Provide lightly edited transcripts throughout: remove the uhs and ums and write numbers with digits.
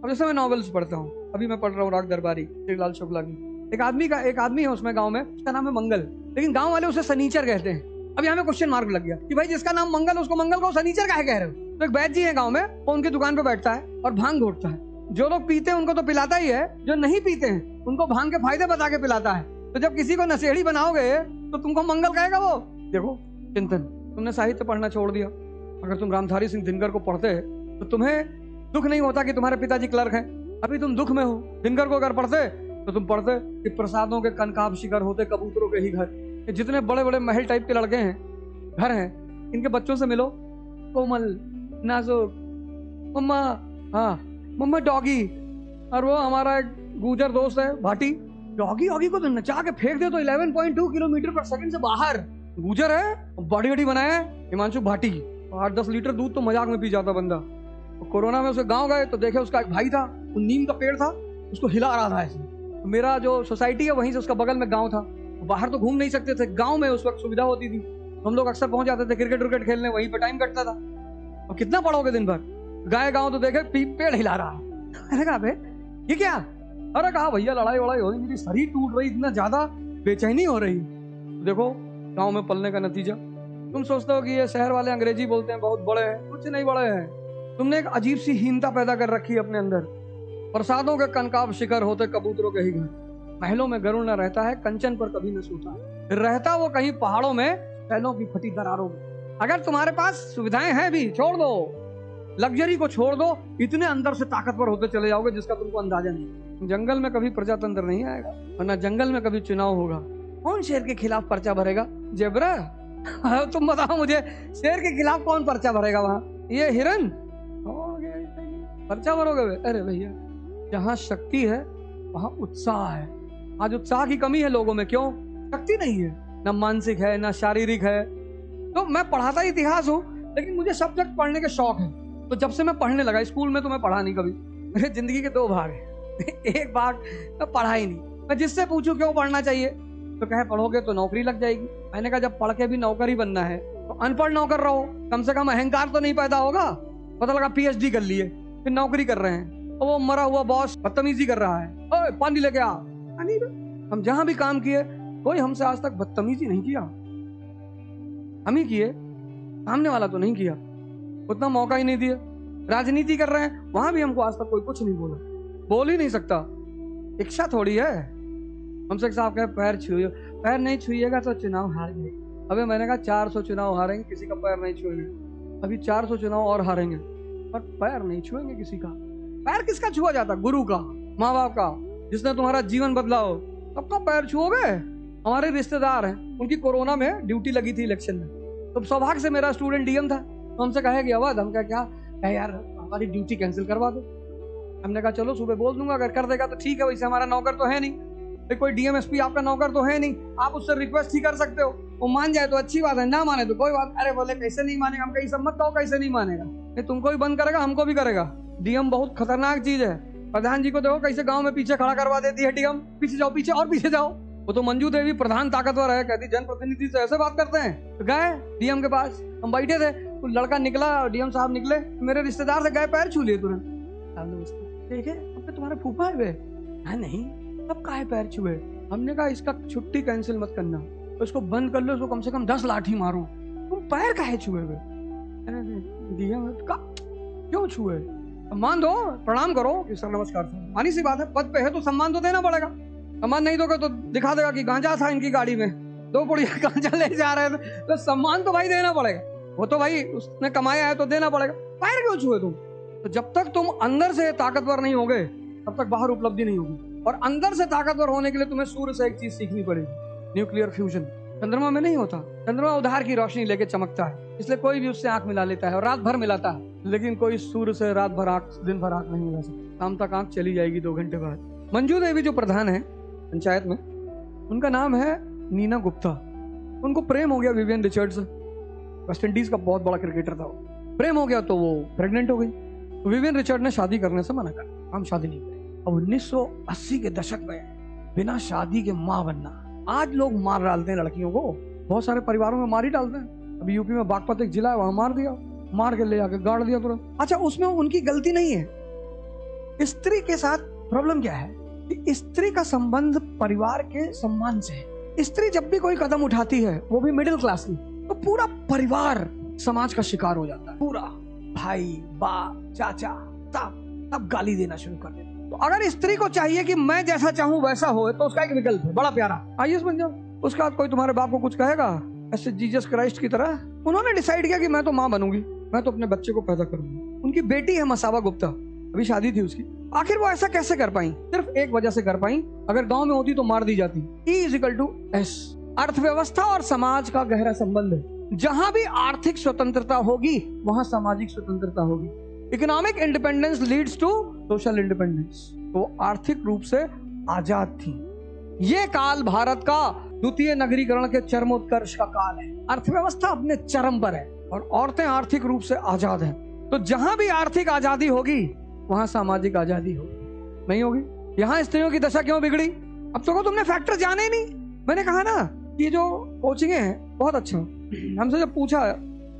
अब जैसे मैं नॉवेल्स पढ़ता हूँ, अभी मैं पढ़ रहा हूँ राग दरबारी श्रीलाल शुक्ला की। एक आदमी है उसमें गांव में, उसका नाम है मंगल, लेकिन गांव वाले उसे सनीचर कहते हैं। अब यहाँ में क्वेश्चन मार्क लग गया कि भाई जिसका नाम मंगल उसको मंगल को सनीचर काहे कह रहे हो। तो एक वैद्य जी है गांव में, वो उनकी दुकान पे बैठता है और भांग घोटता है। जो लोग पीते हैं उनको तो पिलाता ही है, जो नहीं पीते हैं उनको भांग के फायदे बता के पिलाता है। तो जब किसी को नशेड़ी बनाओगे तो तुमको मंगल कहेगा वो। देखो चिंतन, तुमने साहित्य पढ़ना छोड़ दिया। अगर तुम रामधारी सिंह दिनकर को पढ़ते तो तुम्हें दुख नहीं होता कि तुम्हारे पिताजी क्लर्क हैं। अभी तुम दुख में हो। दिनकर को अगर पढ़ते तो तुम पढ़ते कि प्रसादों के कनकाब शिखर होते कबूतरों के ही घर। जितने बड़े बड़े महल टाइप के लड़के हैं, घर हैं, इनके बच्चों से मिलो, कोमल, नाजुक, मम्मा, हाँ मम्मा डॉगी। और वो हमारा एक गुजर दोस्त है भाटी, डॉगी को तो नचा के फेंक दे तो 11.2 किलोमीटर पर सेकंड से बाहर। गुजर है, बॉडी वडी बनाया है हिमांशु भाटी, 8-10 लीटर दूध तो मजाक में पी जाता बंदा। तो कोरोना में उसके गांव गए तो देखे उसका एक भाई था, वो नीम का पेड़ था, उसको हिला रहा था ऐसे। तो मेरा जो सोसाइटी है वहीं से उसका बगल में गांव था, बाहर तो घूम नहीं सकते थे, गांव में उस वक्त सुविधा होती थी, हम लोग अक्सर पहुंच जाते थे क्रिकेट खेलने, वहीं पे टाइम कटता था। और कितना पढ़ोगे दिन भर, गाय गांव तो देखे पेड़ हिला रहा है। मैंने कहा बे ये क्या? अरे कहा भैया लड़ाई वड़ाई हो रही, मेरी शरीर टूट रही, इतना ज्यादा बेचैनी हो रही। देखो गांव में पलने का नतीजा। तुम सोचते हो कि ये शहर वाले अंग्रेजी बोलते हैं, बहुत बड़े हैं, कुछ नहीं बड़े हैं। तुमने एक अजीब सी हीनता पैदा कर रखी है अपने अंदर। प्रसादों के कनकाब शिखर होते कबूतरों के ही घर। महलों में गरुड़ न रहता है, कंचन पर कभी न सोता, रहता वो कहीं पहाड़ों में फैलों की फटी दरारों में। अगर तुम्हारे पास सुविधाएं हैं भी, छोड़ दो, लग्जरी को छोड़ दो, इतने अंदर से ताकतवर होते चले जाओगे जिसका तुमको अंदाजा नहीं। जंगल में कभी प्रजातंत्र नहीं आएगा, वरना जंगल में कभी चुनाव होगा। कौन शेर के खिलाफ पर्चा भरेगा? जेब्रा तुम बताओ मुझे, शेर के खिलाफ कौन पर्चा भरेगा? वहां ये हिरन पर्चा भरोगे? अरे भैया, जहाँ शक्ति है वहां उत्साह है। आज उत्साह की कमी है लोगों में, क्यों? शक्ति नहीं है, ना मानसिक है ना शारीरिक है। तो मैं पढ़ाता इतिहास हूँ, लेकिन मुझे सब्जेक्ट पढ़ने के शौक है। तो जब से मैं पढ़ने लगा, स्कूल में तो मैं पढ़ा नहीं कभी, मेरे जिंदगी के 2 भाग है। एक भाग मैं पढ़ा ही नहीं। मैं जिससे पूछूं क्यों पढ़ना चाहिए तो कहे पढ़ोगे तो नौकरी लग जाएगी। मैंने कहा जब पढ़ के भी नौकर ही बनना है तो अनपढ़ नौकर रहो, कम से कम अहंकार तो नहीं पैदा होगा। पता लगा PhD कर लिए फिर नौकरी कर रहे हैं, और वो मरा हुआ बॉस बदतमीजी कर रहा है, ओए पानी लेके आ। हम जहां भी काम किए कोई हमसे आज तक बदतमीजी नहीं किया, हम ही किए, सामने वाला तो नहीं किया, उतना मौका ही नहीं दिया। राजनीति कर रहे हैं, वहां भी हमको आज तक कोई कुछ नहीं बोला, बोल ही नहीं सकता। इच्छा थोड़ी है। हमसे साहब कहे पैर छुइए, पैर नहीं छुइएगा तो चुनाव हार गए। अबे मैंने कहा 400 चुनाव हारेंगे, किसी का पैर नहीं छुएंगे। अभी 400 चुनाव और हारेंगे और पैर नहीं छुएंगे किसी का। पैर किसका छुआ जाता? गुरु का, माँ बाप का, जिसने तुम्हारा जीवन बदला हो, सबका पैर छुओगे? हमारे रिश्तेदार हैं, उनकी कोरोना में ड्यूटी लगी थी इलेक्शन में, तो सौभाग्य से मेरा स्टूडेंट DM था, तो हमसे कहे कि अवध, हम क्या यार हमारी ड्यूटी कैंसिल करवा दो। हमने कहा चलो सुबह बोल दूंगा, अगर कर देगा तो ठीक है, वैसे हमारा नौकर तो है नहीं, कोई DM SP आपका नौकर तो है नहीं, आप उससे रिक्वेस्ट ही कर सकते हो, वो मान जाए तो अच्छी बात है, ना माने तो कोई बात। अरे बोले कैसे नहीं मानेगा? हम कहीं सब मत कहो कैसे नहीं मानेगा, नहीं तुमको भी बंद करेगा हमको भी करेगा। DM बहुत खतरनाक चीज है। प्रधान जी को देखो कैसे गांव में पीछे खड़ा करवा देती है DM, पीछे जाओ पीछे और पीछे जाओ। वो तो मंजू देवी प्रधान ताकतवर है, कहती जनप्रतिनिधि से ऐसे बात करते हैं। तो गए DM के पास, हम बैठे थे, तो लड़का निकला, DM साहब निकले, मेरे रिश्तेदार से गए, पैर छू लिए तुरंत। देखे अब तुम्हारे फूफा है वे? नहीं, अब काहे पैर छुए? हमने कहा इसका छुट्टी कैंसिल मत करना, तो इसको बंद कर लो, इसको कम से कम 10 लाठी मारो। तुम पैर काहे छुए हुए? क्यों छुए? सम्मान दो, प्रणाम करो कि सर नमस्कार। मानी सी बात है, पद पे है तो सम्मान तो देना पड़ेगा। सम्मान नहीं दोगे तो दिखा देगा कि गांजा था इनकी गाड़ी में, 2 पुड़िया गांजा ले जा रहे थे, तो सम्मान तो भाई देना पड़ेगा। वो तो भाई उसने कमाया है तो देना पड़ेगा। पैर क्यों छुए तुम? तो जब तक तुम अंदर से ताकतवर नहीं होगे तब तक बाहर उपलब्धि नहीं होगी। और अंदर से ताकतवर होने के लिए तुम्हें सूर्य से एक चीज सीखनी पड़ेगी, न्यूक्लियर फ्यूजन। चंद्रमा में नहीं होता, चंद्रमा उधार की रोशनी लेके चमकता है, इसलिए कोई भी उससे आंख मिला लेता है और रात भर मिलाता है, लेकिन कोई सूर्य से रात भर आंख, दिन भर आंख नहीं मिला सकता। शाम तक आंख चली जाएगी 2 घंटे बाद। मंजू देवी जो प्रधान है पंचायत में, उनका नाम है नीना गुप्ता। उनको प्रेम हो गया विवियन रिचर्ड से, वेस्ट इंडीज का बहुत बड़ा क्रिकेटर था वो। प्रेम हो गया तो वो प्रेग्नेंट हो गई, तो विवियन रिचर्ड ने शादी करने से मना कर, हम शादी नहीं करें। अब 1980 के दशक में बिना शादी के माँ बनना, आज लोग मार डालते हैं लड़कियों को, बहुत सारे परिवारों में मार ही डालते हैं। अभी यूपी में बागपत एक जिला है, वहां मार दिया, मार के ले आके गाड़ दिया तुरंत। अच्छा, उसमें उनकी गलती नहीं है, स्त्री के साथ प्रॉब्लम क्या है कि स्त्री का संबंध परिवार के सम्मान से है। स्त्री जब भी कोई कदम उठाती है, वो भी मिडिल क्लास की, तो पूरा परिवार समाज का शिकार हो जाता है। पूरा भाई, बाप, चाचा सब गाली देना शुरू कर देते। तो अगर स्त्री को चाहिए कि मैं जैसा चाहूं वैसा हो, तो उसका एक विकल्प है बड़ा प्यारा, आईएएस बन जाओ। उसके बाद कोई तुम्हारे बाप को कुछ कहेगा ऐसे जीसस क्राइस्ट की तरह, उन्होंने डिसाइड किया कि मैं तो माँ बनूंगी, मैं तो अपने बच्चे को पैदा करूंगी। उनकी बेटी है मसावा गुप्ता, अभी शादी थी उसकी। आखिर वो ऐसा कैसे कर पाई? सिर्फ एक वजह से कर पाई, अगर गांव में होती तो मार दी जाती। E=S। अर्थव्यवस्था और समाज का गहरा संबंध है। जहां भी आर्थिक स्वतंत्रता होगी, वहां सामाजिक स्वतंत्रता होगी। Economic independence leads to social independence. तो आर्थिक रूप से आजाद थी। ये काल भारत का द्वितीय नगरीकरण के चरमोत्कर्ष का काल है। अर्थव्यवस्था अपने चरम पर है और औरतें आर्थिक रूप से आजाद हैं। तो जहां भी आर्थिक आजादी होगी, वहां सामाजिक आजादी होगी। नहीं होगी? यहाँ स्त्रियों की दशा क्यों बिगड़ी? अब तो तुमने फैक्टर जाने ही नहीं। मैंने कहा ना कि जो कोचिंग है बहुत अच्छा। हमसे जब पूछा,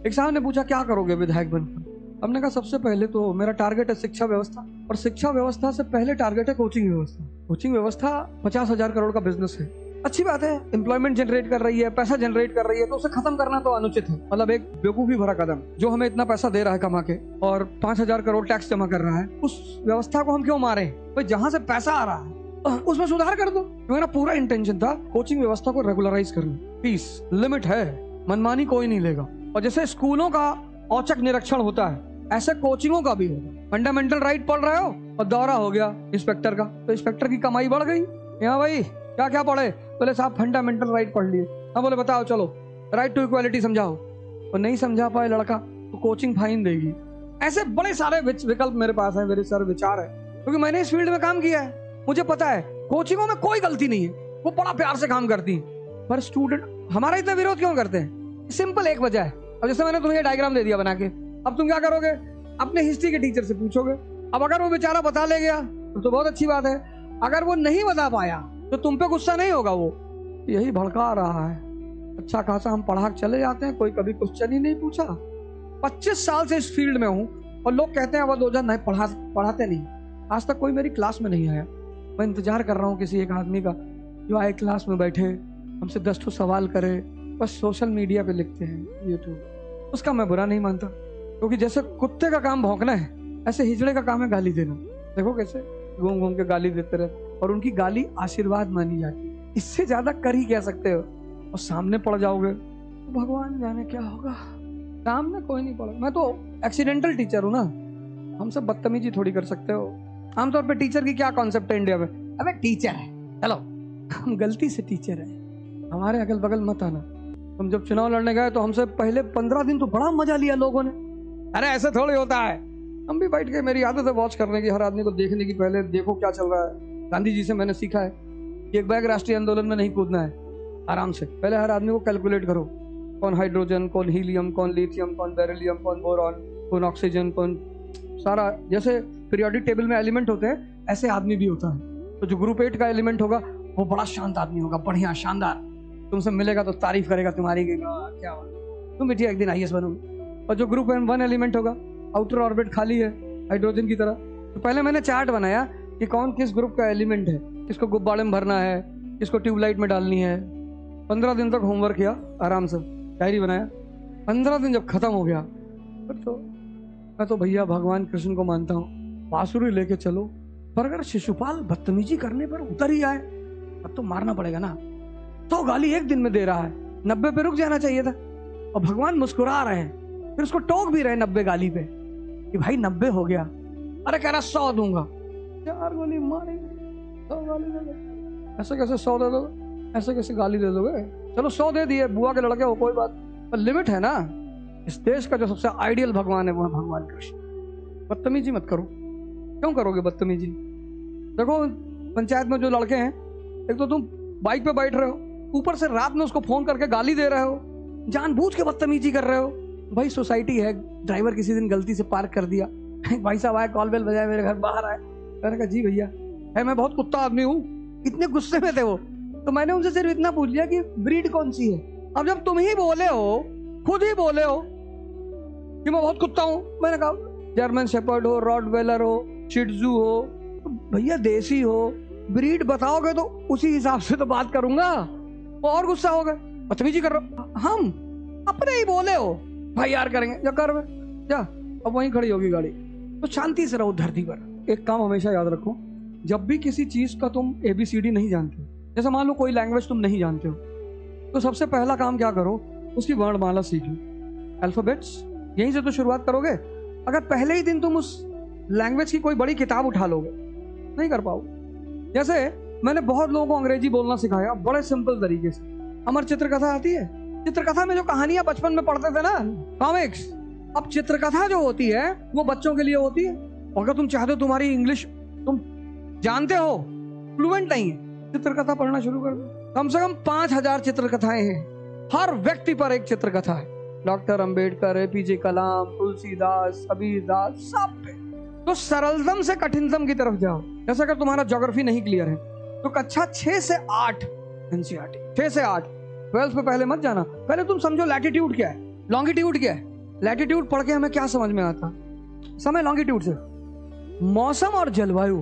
एक साहब ने पूछा क्या करोगे विधायक बनकर, हमने कहा सबसे पहले तो मेरा टारगेट है शिक्षा व्यवस्था, और शिक्षा व्यवस्था से पहले टारगेट है कोचिंग व्यवस्था। कोचिंग व्यवस्था 50,000 करोड़ का बिजनेस है, अच्छी बात है, एम्प्लॉयमेंट जनरेट कर रही है, पैसा जनरेट कर रही है, तो उसे खत्म करना तो अनुचित है। मतलब एक बेवकूफी भरा कदम, जो हमें इतना पैसा दे रहा है कमा के और 5,000 करोड़ टैक्स जमा कर रहा है, उस व्यवस्था को हम क्यों मारे? भाई जहां से पैसा आ रहा है उसमें सुधार कर दो। मेरा पूरा इंटेंशन था कोचिंग व्यवस्था को रेगुलराइज करना। फीस लिमिट है, मनमानी कोई नहीं लेगा। और जैसे स्कूलों का औचक निरीक्षण होता है, ऐसे कोचिंगों का भी होगा। फंडामेंटल राइट पढ़ रहे हो और दौरा हो गया इंस्पेक्टर का, तो इंस्पेक्टर की कमाई बढ़ गई। यहाँ भाई क्या क्या पढ़े? बोले साहब फंडामेंटल राइट पढ़ लिए। हाँ बोले बताओ, चलो राइट टू इक्वालिटी समझाओ। और नहीं समझा पाए लड़का तो कोचिंग फाइन देगी। ऐसे बड़े सारे विकल्प मेरे पास है, मेरे सारे विचार है, क्योंकि मैंने इस फील्ड में काम किया है। मुझे पता है कोचिंगों में कोई गलती नहीं है, वो बड़ा प्यार से काम करती है। पर स्टूडेंट हमारा इतना विरोध क्यों करते हैं? सिंपल एक वजह है। अब जैसे मैंने तुम्हें डायग्राम दे दिया बना के, अब तुम क्या करोगे? अपने हिस्ट्री के टीचर से पूछोगे। अब अगर वो बेचारा बता ले गया तो बहुत अच्छी बात है। अगर वो नहीं बता पाया तो तुम पे गुस्सा नहीं होगा, वो यही भड़का रहा है। अच्छा खासा हम पढ़ा चले जाते हैं, कोई कभी क्वेश्चन ही नहीं पूछा। 25 साल से इस फील्ड में हूँ और लोग कहते हैं अवध ओझा नहीं पढ़ाते नहीं। आज तक कोई मेरी क्लास में नहीं आया। मैं इंतजार कर रहा हूँ किसी एक आदमी का जो आए क्लास में बैठे, हमसे 10 ठो सवाल करे। बस सोशल मीडिया पे लिखते हैं यूट्यूब, उसका मैं बुरा नहीं मानता, क्योंकि जैसे कुत्ते का काम भौंकना है, ऐसे हिजड़े का काम है गाली देना। देखो कैसे घूम घूम के गाली देते रहे, और उनकी गाली आशीर्वाद मानी जाती है। इससे ज्यादा कर ही क्या सकते हो? और सामने पड़ जाओगे तो भगवान जाने क्या होगा। सामने कोई नहीं पड़ा। मैं तो एक्सीडेंटल टीचर हूँ ना, हम सब बदतमीजी थोड़ी कर सकते हो। आमतौर पे टीचर की क्या कॉन्सेप्ट है इंडिया में? अबे टीचर है, चलो हम गलती से टीचर है, हमारे अगल बगल मत आना। हम जब चुनाव लड़ने गए तो हमसे पहले 15 दिन तो बड़ा मजा लिया लोगों ने। अरे ऐसे थोड़ी होता है। हम भी बैठ के, मेरी आदत है वॉच करने की, हर आदमी को देखने की, पहले देखो क्या चल रहा है। गांधी जी से मैंने सीखा है कि एक बैग राष्ट्रीय आंदोलन में नहीं कूदना है, आराम से पहले हर आदमी को कैलकुलेट करो, कौन हाइड्रोजन, कौन हीलियम, कौन लिथियम, कौन बेरिलियम, कौन बोरॉन, कौन ऑक्सीजन, कौन सारा। जैसे पीरियोडिक टेबल में एलिमेंट होते हैं, ऐसे आदमी भी होता है। तो जो ग्रुप 8 का एलिमेंट होगा वो बड़ा शांत आदमी होगा, बढ़िया शानदार, तुमसे मिलेगा तो तारीफ करेगा तुम्हारी कि क्या तुम बेटी एक दिन आईएएस बनोगे। और जो ग्रुप 1 एलिमेंट होगा, आउटर ऑर्बिट खाली है हाइड्रोजन की तरह। तो पहले मैंने चार्ट बनाया कि कौन किस ग्रुप का एलिमेंट है, किसको गुब्बारे में भरना है, किसको ट्यूबलाइट में डालनी है। 15 दिन तक होमवर्क किया आराम से, डायरी बनाया। 15 दिन जब खत्म हो गया तो मैं तो भैया भगवान कृष्ण को मानता हूँ, बांसुरी लेके चलो, पर अगर शिशुपाल बदतमीजी करने पर उतर ही आए अब तो मारना पड़ेगा ना। तो गाली एक दिन में दे रहा है, 90 पे रुक जाना चाहिए था। और भगवान मुस्कुरा रहे हैं, फिर उसको टोक भी रहे 90 गाली पे कि भाई 90 हो गया। अरे कह रहा 100 दूंगा, 4 गोली मारेंगे, 100 गाली दे दो। ऐसे कैसे 100 दे दोगे? ऐसे कैसे गाली दे दोगे? चलो 100 दे दिए, बुआ के लड़के हो, कोई बात, पर लिमिट है ना। इस देश का जो सबसे आइडियल भगवान है वो है भगवान कृष्ण। बदतमीजी मत करो। क्यों करोगे बदतमीजी? देखो पंचायत में जो लड़के हैं, एक तो तुम बाइक पे बैठ रहे हो, ऊपर से रात में उसको फोन करके गाली दे रहे हो, जानबूझ के बदतमीजी कर रहे हो। भाई सोसाइटी है, ड्राइवर किसी दिन गलती से पार्क कर दिया, भाई साहब आए, कॉल बेल बजाए, मेरे घर बाहर आए, मैंने कहा जी भैया है, मैं बहुत कुत्ता आदमी हूँ। इतने गुस्से में थे वो, तो मैंने उनसे सिर्फ इतना पूछ लिया कि ब्रीड कौन सी है। अब जब तुम ही बोले हो, खुद ही बोले हो कि मैं बहुत कुत्ता हूँ, मैंने कहा जर्मन शेपर्ड हो, रॉटवेलर हो, शिट्जू हो, तो भैया देसी हो, ब्रीड बताओगे तो उसी हिसाब से तो बात करूंगा। वो और गुस्सा हो गए, बदतमीजी कर रहे हो, हम अपने ही बोले हो भाई यार करेंगे, जा कर जा, अब वहीं खड़ी होगी गाड़ी। तो शांति से रहो धरती पर। एक काम हमेशा याद रखो, जब भी किसी चीज का तुम ABCD नहीं जानते, जैसे मान लो कोई लैंग्वेज तुम नहीं जानते हो, तो सबसे पहला काम क्या करो, उसकी वर्णमाला सीख लो, अल्फाबेट्स, यहीं से तो शुरुआत करोगे। अगर पहले ही दिन तुम उस लैंग्वेज की कोई बड़ी किताब उठा लोगे, नहीं कर पाओगे। जैसे मैंने बहुत लोगों को अंग्रेजी बोलना सिखाया बड़े सिंपल तरीके से। अमर चित्रकथा आती है, चित्रकथा में जो कहानियां बचपन में पढ़ते थे ना, कॉमिक्स, अब चित्रकथा जो होती है वो बच्चों के लिए होती है। अगर तुम चाहते हो तुम्हारी इंग्लिश तुम जानते हो, फ्लुएंट नहीं है, चित्रकथा पढ़ना शुरू कर दो। कम से कम 5000 चित्रकथाएं हैं, हर व्यक्ति पर एक चित्रकथा है। डॉक्टर अंबेडकर, APJ कलाम, तुलसीदास, कबीरदास, सब पे। तो सरलतम से कठिनतम की तरफ जाओ। जैसे अगर तुम्हारा ज्योग्राफी नहीं क्लियर है तो कक्षा 6 से 8 NCERT, 6 से 8, 12th पे पहले मत जाना। पहले तुम समझो लैटिट्यूड क्या है, लॉन्गिट्यूड क्या है। लैटिट्यूड पढ़ के हमें क्या समझ में आता, समय लॉन्गिट्यूड से मौसम और जलवायु।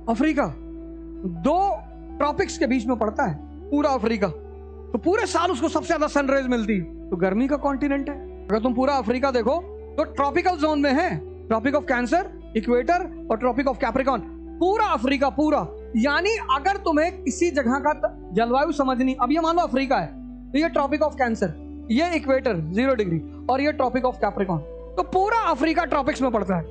अफ्रीका 2 ट्रॉपिक्स के बीच में पड़ता है, पूरा अफ्रीका, तो पूरे साल उसको सबसे ज्यादा सनरेज मिलती, तो गर्मी का कॉन्टिनेंट है। अगर तुम पूरा अफ्रीका देखो तो ट्रॉपिकल जोन में है, ट्रॉपिक ऑफ कैंसर, इक्वेटर और ट्रॉपिक ऑफ कैप्रिकॉन, पूरा अफ्रीका पूरा। यानी अगर तुम्हें किसी जगह का जलवायु समझनी, अब ये मान लो अफ्रीका है, तो ये ट्रॉपिक ऑफ कैंसर, ये इक्वेटर 0 डिग्री और ये ट्रॉपिक ऑफ कैप्रिकॉन, तो पूरा अफ्रीका ट्रॉपिक्स में पड़ता है।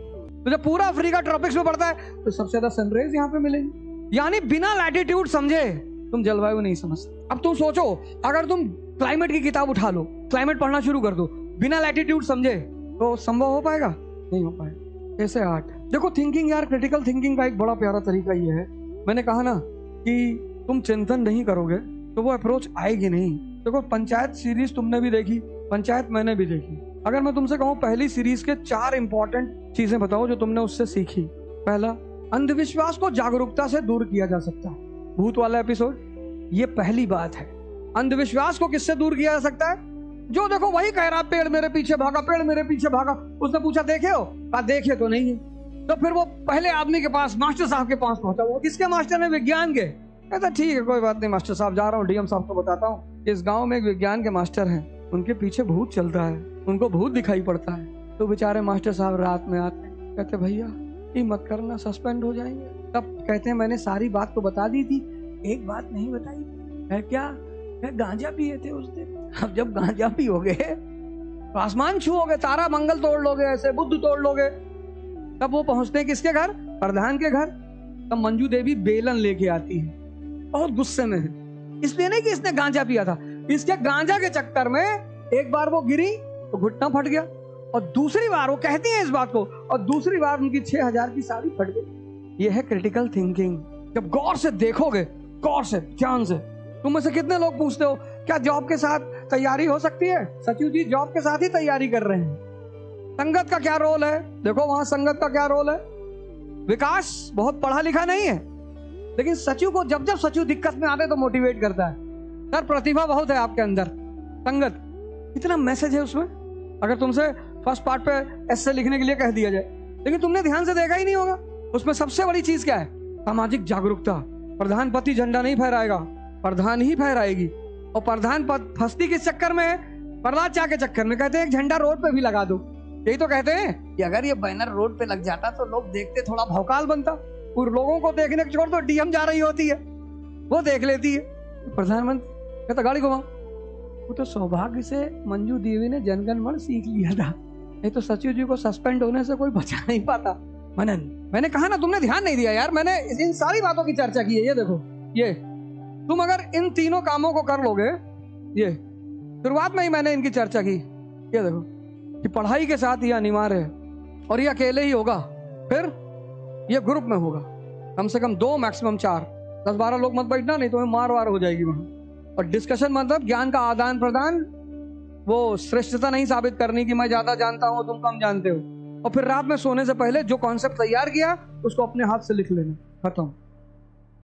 तो जब पूरा अफ्रीका ट्रॉपिक्स में पड़ता है तो सबसे ज्यादा सनरेज यहाँ पे मिलेगी। यानी बिना लैटिट्यूड समझे तुम जलवायु नहीं समझते। अब तुम सोचो, अगर तुम क्लाइमेट की किताब उठा लो, क्लाइमेट पढ़ना शुरू कर दो बिना लैटिट्यूड समझे, तो संभव हो पाएगा? नहीं हो पाएगा। ऐसे 8 देखो, थिंकिंग यार, क्रिटिकल थिंकिंग का एक बड़ा प्यारा तरीका ये है, मैंने कहा ना कि तुम चिंतन नहीं करोगे तो वो अप्रोच आएगी नहीं। देखो, पंचायत सीरीज तुमने भी देखी, पंचायत मैंने भी देखी। अगर मैं तुमसे कहूँ पहली सीरीज के 4 इंपॉर्टेंट चीजें बताओ जो तुमने उससे सीखी। पहला, अंधविश्वास को जागरूकता से दूर किया जा सकता है, भूत वाला एपिसोड, ये पहली बात है। अंधविश्वास को किससे दूर किया जा सकता है? जो देखो वही कह रहा पेड़ मेरे पीछे भागा, पेड़ मेरे पीछे भागा। उसने पूछा देखे हो? कहा देखे तो नहीं है। तो फिर वो पहले आदमी के पास, मास्टर साहब के पास पहुंचा। वो किसके मास्टर ने? विज्ञान के। कहता ठीक है कोई बात नहीं मास्टर साहब, जा रहा हूँ DM साहब को बताता हूँ इस गांव में एक विज्ञान के मास्टर हैं, उनके पीछे भूत चल रहा है, उनको भूत दिखाई पड़ता है। तो बेचारे मास्टर साहब रात में आते, कहते भैया ये मत करना, सस्पेंड हो जाएंगे। तब कहते हैं मैंने सारी बात तो बता दी थी, एक बात नहीं बताई है। क्या? गांजा पिए थे उस दिन। अब जब गांजा पियोगे तो आसमान छूओगे, तारा मंगल तोड़ लोगे, ऐसे बुद्ध तोड़ लोगे। तब वो पहुंचते हैं किसके घर? प्रधान के घर। तब मंजू देवी बेलन लेके आती है, बहुत गुस्से में है। इसलिए नहीं कि इसने गांजा पिया था, इसके गांजा के चक्कर में एक बार वो गिरी तो घुटना फट गया, और दूसरी बार वो कहती है इस बात को, और दूसरी बार उनकी 6000 की साड़ी फट गई। ये है क्रिटिकल थिंकिंग। जब गौर से देखोगे, गौर से, ध्यान से। तुम में से कितने लोग पूछते हो क्या जॉब के साथ तैयारी हो सकती है? सचिव जी जॉब के साथ ही तैयारी कर रहे हैं। संगत का क्या रोल है? देखो वहां संगत का क्या रोल है। विकास बहुत पढ़ा लिखा नहीं है, लेकिन सचिव को जब जब सचिव दिक्कत में आते तो मोटिवेट करता है, सर प्रतिभा बहुत है आपके अंदर। संगत, इतना मैसेज है उसमें। अगर तुमसे फर्स्ट पार्ट पे एस्से लिखने के लिए कह दिया जाए, लेकिन तुमने ध्यान से देखा ही नहीं होगा। उसमें सबसे बड़ी चीज क्या है? सामाजिक जागरूकता। प्रधानपति झंडा नहीं फहराएगा, प्रधान ही फहराएगी। और प्रधान पद फंसती किस चक्कर में है? प्रहलाद चा के चक्कर में। कहते हैं एक झंडा रोड पे भी लगा दो। यही तो कहते हैं कि अगर ये बैनर रोड पे लग जाता तो लोग देखते, थोड़ा भौकाल बनता। और लोगों को देखने के छोड़ तो DM जा रही होती है, वो देख लेती है। प्रधानमंत्री कहता गाड़ी घुमाओ। वो तो सौभाग्य से मंजू देवी ने जनगण मन सीख लिया था, नहीं तो सचिव जी को सस्पेंड होने से कोई बचा नहीं पाता। मैंने कहा ना, तुमने ध्यान नहीं दिया यार। मैंने इन सारी बातों की चर्चा की है। ये देखो, ये तुम अगर इन तीनों कामों को कर लोगे, ये शुरुआत में ही मैंने इनकी चर्चा की। ये देखो कि पढ़ाई के साथ ये अनिवार्य है, और ये अकेले ही होगा, फिर ये ग्रुप में होगा। कम से कम 2 मैक्सिमम 4, 10-12 लोग मत बैठना, नहीं तो मार वार हो जाएगी वहां। और डिस्कशन मतलब ज्ञान का आदान प्रदान, वो श्रेष्ठता नहीं साबित करनी कि मैं ज्यादा जानता हूं तुम कम जानते हो। और फिर रात में सोने से पहले जो कॉन्सेप्ट तैयार किया उसको अपने हाथ से लिख लेना, खत्म।